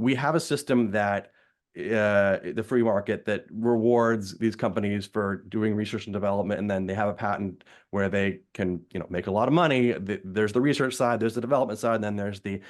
we have a system that the free market that rewards these companies for doing research and development, and then they have a patent where they can, make a lot of money. There's the research side, there's the development side, and then there's the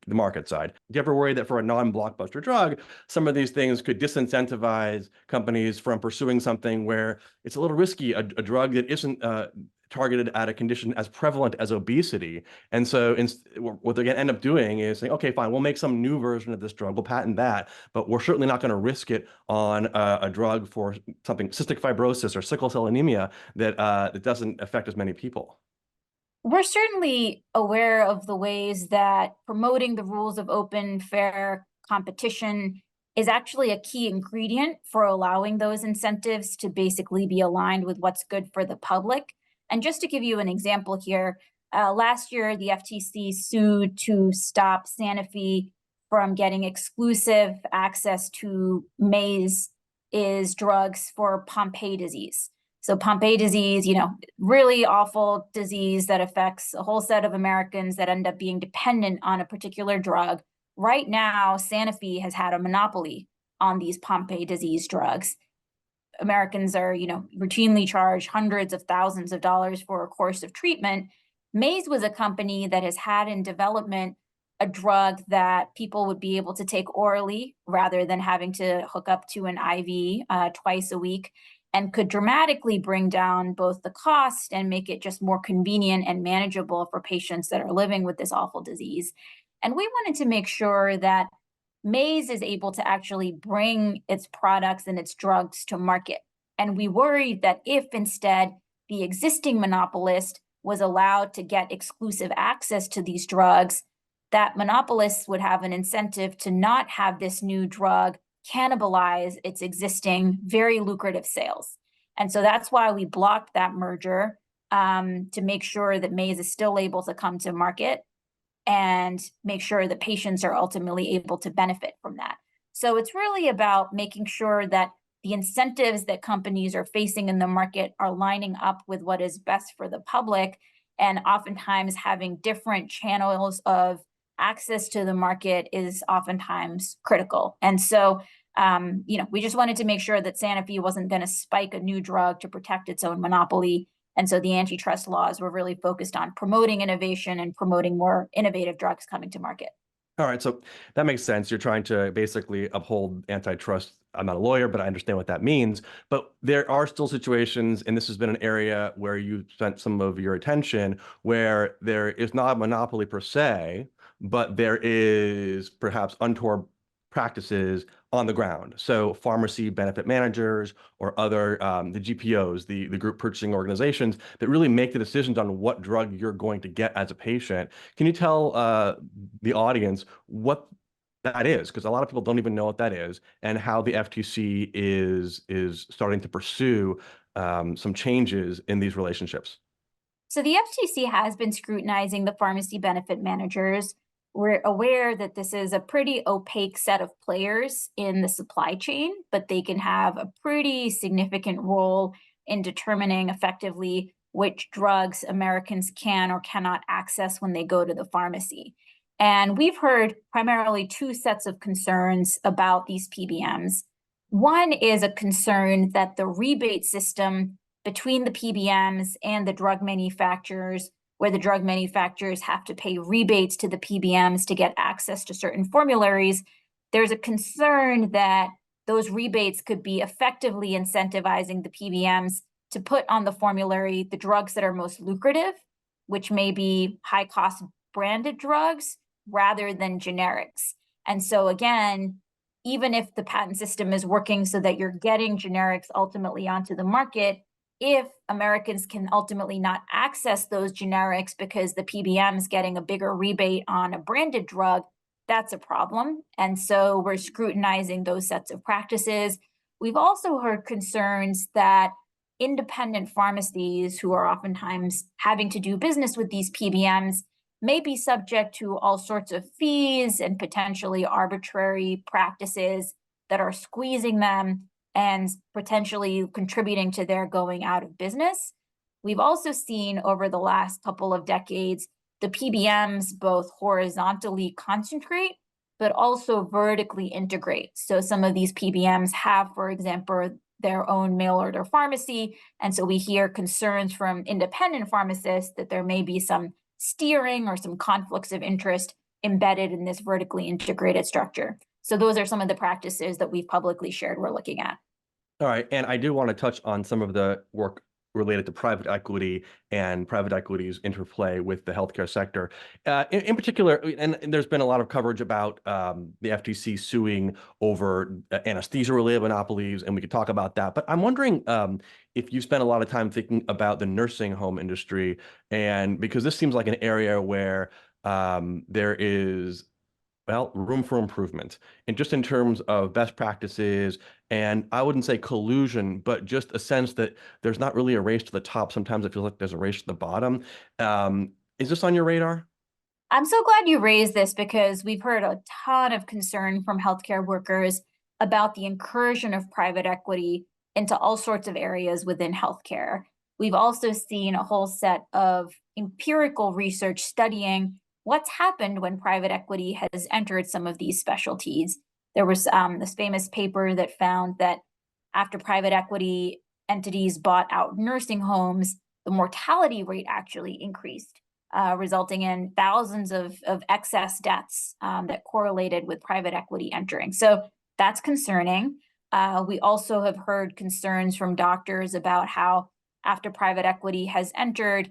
market side. Do you ever worry that for a non-blockbuster drug, some of these things could disincentivize companies from pursuing something where it's a little risky, a drug that isn't targeted at a condition as prevalent as obesity? And so what they're going to end up doing is saying, okay, fine, we'll make some new version of this drug, we'll patent that, but we're certainly not going to risk it on a drug for something cystic fibrosis or sickle cell anemia that doesn't affect as many people. We're certainly aware of the ways that promoting the rules of open, fair competition is actually a key ingredient for allowing those incentives to basically be aligned with what's good for the public. And just to give you an example here, last year, the FTC sued to stop Sanofi from getting exclusive access to Maze's drugs for Pompe disease. So Pompe disease, really awful disease that affects a whole set of Americans that end up being dependent on a particular drug. Right now, Sanofi has had a monopoly on these Pompe disease drugs. Americans are, routinely charged hundreds of thousands of dollars for a course of treatment. Maze was a company that has had in development a drug that people would be able to take orally rather than having to hook up to an IV twice a week, and could dramatically bring down both the cost and make it just more convenient and manageable for patients that are living with this awful disease. And we wanted to make sure that Maze is able to actually bring its products and its drugs to market. And we worried that if instead the existing monopolist was allowed to get exclusive access to these drugs, that monopolists would have an incentive to not have this new drug cannibalize its existing very lucrative sales. And so that's why we blocked that merger, to make sure that Maze is still able to come to market and make sure that patients are ultimately able to benefit from that. So it's really about making sure that the incentives that companies are facing in the market are lining up with what is best for the public, and oftentimes having different channels of access to the market is oftentimes critical. And so, we just wanted to make sure that Sanofi wasn't going to spike a new drug to protect its own monopoly. And so the antitrust laws were really focused on promoting innovation and promoting more innovative drugs coming to market. All right, so that makes sense. You're trying to basically uphold antitrust. I'm not a lawyer, but I understand what that means. But there are still situations, and this has been an area where you spent some of your attention, where there is not a monopoly per se, but there is perhaps untoward practices on the ground. So pharmacy benefit managers or other, the GPOs, the group purchasing organizations that really make the decisions on what drug you're going to get as a patient. Can you tell the audience what that is? Because a lot of people don't even know what that is, and how the FTC is starting to pursue some changes in these relationships. So the FTC has been scrutinizing the pharmacy benefit managers. We're aware that this is a pretty opaque set of players in the supply chain, but they can have a pretty significant role in determining effectively which drugs Americans can or cannot access when they go to the pharmacy. And we've heard primarily two sets of concerns about these PBMs. One is a concern that the rebate system between the PBMs and the drug manufacturers, where the drug manufacturers have to pay rebates to the PBMs to get access to certain formularies, there's a concern that those rebates could be effectively incentivizing the PBMs to put on the formulary the drugs that are most lucrative, which may be high-cost branded drugs rather than generics. And so again, even if the patent system is working so that you're getting generics ultimately onto the market, if Americans can ultimately not access those generics because the PBM is getting a bigger rebate on a branded drug, that's a problem. And so we're scrutinizing those sets of practices. We've also heard concerns that independent pharmacies, who are oftentimes having to do business with these PBMs, may be subject to all sorts of fees and potentially arbitrary practices that are squeezing them and potentially contributing to their going out of business. We've also seen over the last couple of decades, the PBMs both horizontally concentrate but also vertically integrate. So some of these PBMs have, for example, their own mail order pharmacy. And so we hear concerns from independent pharmacists that there may be some steering or some conflicts of interest embedded in this vertically integrated structure. So those are some of the practices that we've publicly shared we're looking at. All right, and I do want to touch on some of the work related to private equity and private equity's interplay with the healthcare sector. In particular, and there's been a lot of coverage about the FTC suing over anesthesia-related monopolies, and we could talk about that. But I'm wondering if you spent a lot of time thinking about the nursing home industry, and because this seems like an area where there is room for improvement. And just in terms of best practices, and I wouldn't say collusion, but just a sense that there's not really a race to the top. Sometimes it feels like there's a race to the bottom. Is this on your radar? I'm so glad you raised this because we've heard a ton of concern from healthcare workers about the incursion of private equity into all sorts of areas within healthcare. We've also seen a whole set of empirical research studying what's happened when private equity has entered some of these specialties. There was this famous paper that found that after private equity entities bought out nursing homes, the mortality rate actually increased, resulting in thousands of excess deaths that correlated with private equity entering. So that's concerning. We also have heard concerns from doctors about how after private equity has entered,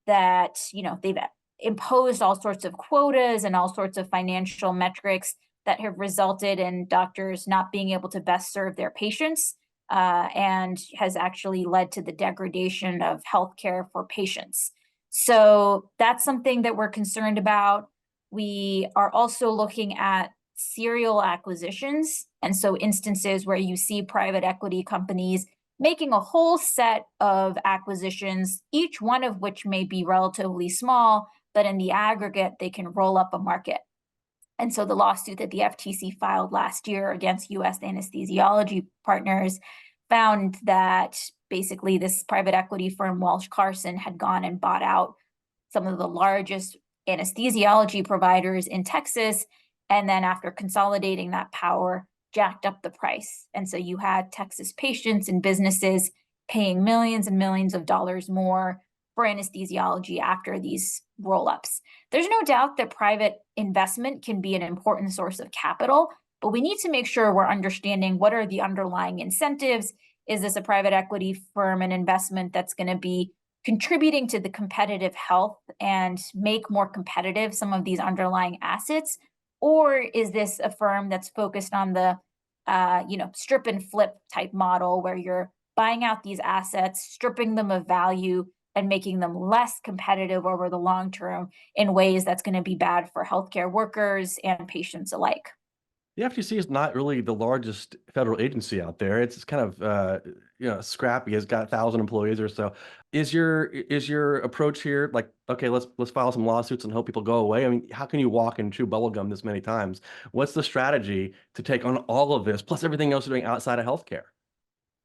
that they've imposed all sorts of quotas and all sorts of financial metrics that have resulted in doctors not being able to best serve their patients, and has actually led to the degradation of healthcare for patients. So that's something that we're concerned about. We are also looking at serial acquisitions. And so instances where you see private equity companies making a whole set of acquisitions, each one of which may be relatively small, but in the aggregate, they can roll up a market. And so the lawsuit that the FTC filed last year against US anesthesiology partners found that basically this private equity firm, Welsh Carson, had gone and bought out some of the largest anesthesiology providers in Texas. And then after consolidating that power, jacked up the price. And so you had Texas patients and businesses paying millions and millions of dollars more for anesthesiology after these roll-ups. There's no doubt that private investment can be an important source of capital, but we need to make sure we're understanding what are the underlying incentives. Is this a private equity firm, an investment that's going to be contributing to the competitive health and make more competitive some of these underlying assets? Or is this a firm that's focused on the strip and flip type model where you're buying out these assets, stripping them of value, and making them less competitive over the long term in ways that's going to be bad for healthcare workers and patients alike? The FTC is not really the largest federal agency out there. It's kind of scrappy. It's got 1,000 employees or so. Is your approach here like, okay, let's file some lawsuits and hope people go away? I mean, how can you walk and chew bubblegum this many times? What's the strategy to take on all of this plus everything else you're doing outside of healthcare?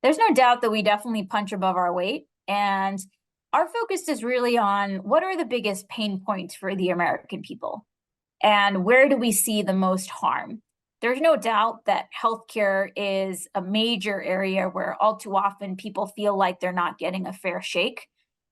There's no doubt that we definitely punch above our weight, and our focus is really on what are the biggest pain points for the American people and where do we see the most harm. There's no doubt that healthcare is a major area where all too often people feel like they're not getting a fair shake.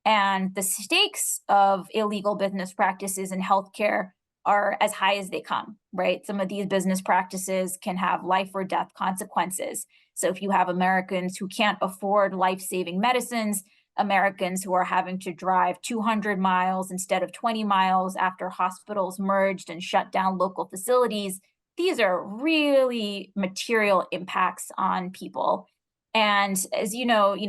And the stakes of illegal business practices in healthcare are as high as they come, right? Some of these business practices can have life or death consequences. So if you have Americans who can't afford life-saving medicines, Americans who are having to drive 200 miles instead of 20 miles after hospitals merged and shut down local facilities, these are really material impacts on people. And as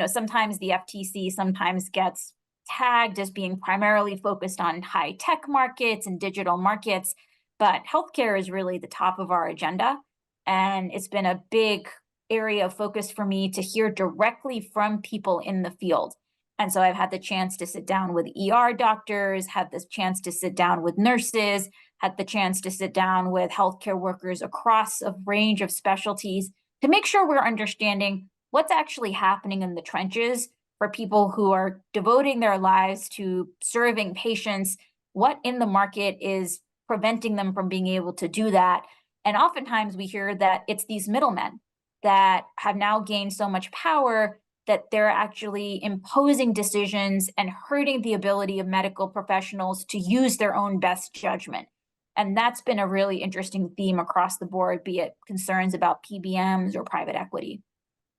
sometimes the FTC sometimes gets tagged as being primarily focused on high tech markets and digital markets, but healthcare is really the top of our agenda. And it's been a big area of focus for me to hear directly from people in the field. And so I've had the chance to sit down with ER doctors, had this chance to sit down with nurses, had the chance to sit down with healthcare workers across a range of specialties to make sure we're understanding what's actually happening in the trenches for people who are devoting their lives to serving patients, what in the market is preventing them from being able to do that, And oftentimes we hear that it's these middlemen that have now gained so much power that they're actually imposing decisions and hurting the ability of medical professionals to use their own best judgment. And that's been a really interesting theme across the board, be it concerns about PBMs or private equity.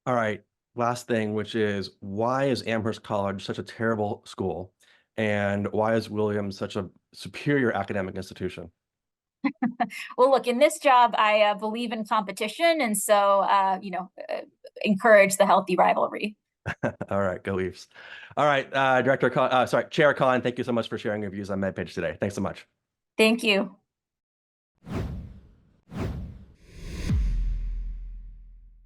All right. Last thing, which is why is Amherst College such a terrible school? And why is Williams such a superior academic institution? Well, look, in this job, I believe in competition. And so, encourage the healthy rivalry. All right, go Leafs. All right, Chair Khan, thank you so much for sharing your views on MedPage today. Thanks so much. Thank you.